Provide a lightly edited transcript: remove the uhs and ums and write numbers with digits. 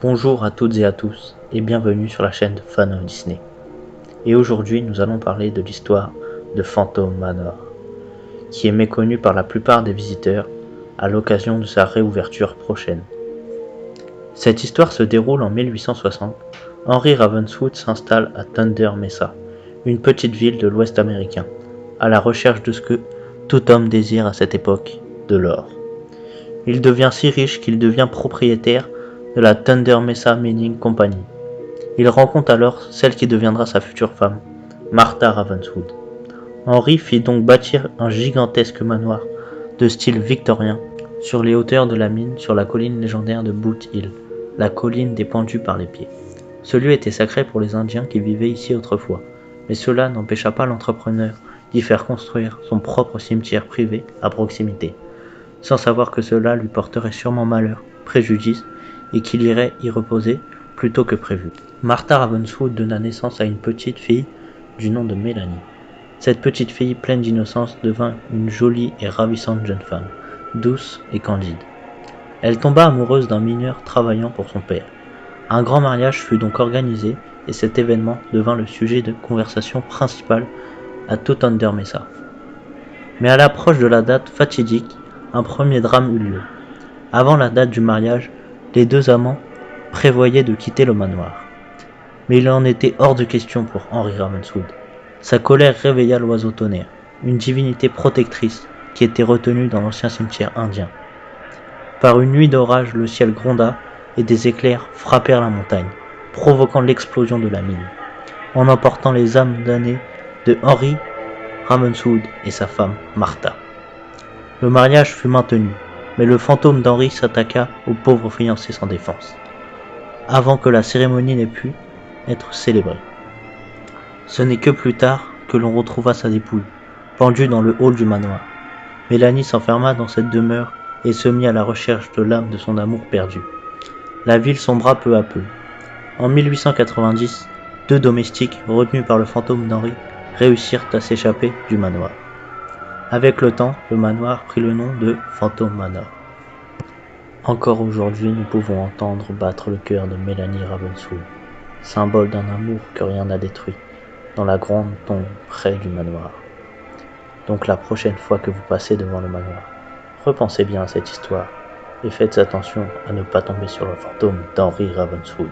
Bonjour à toutes et à tous et bienvenue sur la chaîne de Fan of Disney. Et aujourd'hui nous allons parler de l'histoire de Phantom Manor, qui est méconnue par la plupart des visiteurs à l'occasion de sa réouverture prochaine. Cette histoire se déroule en 1860. Henry Ravenswood s'installe à Thunder Mesa, une petite ville de l'Ouest américain, à la recherche de ce que tout homme désire à cette époque, de l'or. Il devient si riche qu'il devient propriétaire de la Thunder Mesa Mining Company. Il rencontre alors celle qui deviendra sa future femme, Martha Ravenswood. Henry fit donc bâtir un gigantesque manoir de style victorien sur les hauteurs de la mine sur la colline légendaire de Boot Hill, la colline dépendue par les pieds. Ce lieu était sacré pour les Indiens qui vivaient ici autrefois, mais cela n'empêcha pas l'entrepreneur d'y faire construire son propre cimetière privé à proximité, sans savoir que cela lui porterait sûrement malheur, préjudice, et qu'il irait y reposer plus tôt que prévu. Martha Ravenswood donna naissance à une petite fille du nom de Mélanie. Cette petite fille pleine d'innocence devint une jolie et ravissante jeune femme, douce et candide. Elle tomba amoureuse d'un mineur travaillant pour son père. Un grand mariage fut donc organisé et cet événement devint le sujet de conversation principal à tout Thunder Mesa. Mais à l'approche de la date fatidique, un premier drame eut lieu. Avant la date du mariage, les deux amants prévoyaient de quitter le manoir. Mais il en était hors de question pour Henry Ravenswood. Sa colère réveilla l'oiseau tonnerre, une divinité protectrice qui était retenue dans l'ancien cimetière indien. Par une nuit d'orage, le ciel gronda et des éclairs frappèrent la montagne, provoquant l'explosion de la mine, en emportant les âmes damnées de Henry Ravenswood et sa femme Martha. Le mariage fut maintenu, mais le fantôme d'Henry s'attaqua au pauvre fiancé sans défense, avant que la cérémonie n'ait pu être célébrée. Ce n'est que plus tard que l'on retrouva sa dépouille, pendue dans le hall du manoir. Mélanie s'enferma dans cette demeure et se mit à la recherche de l'âme de son amour perdu. La ville sombra peu à peu. En 1890, deux domestiques, retenus par le fantôme d'Henry, réussirent à s'échapper du manoir. Avec le temps, le manoir prit le nom de Phantom Manor. Encore aujourd'hui, nous pouvons entendre battre le cœur de Mélanie Ravenswood, symbole d'un amour que rien n'a détruit, dans la grande tombe près du manoir. Donc la prochaine fois que vous passez devant le manoir, repensez bien à cette histoire et faites attention à ne pas tomber sur le fantôme d'Henry Ravenswood.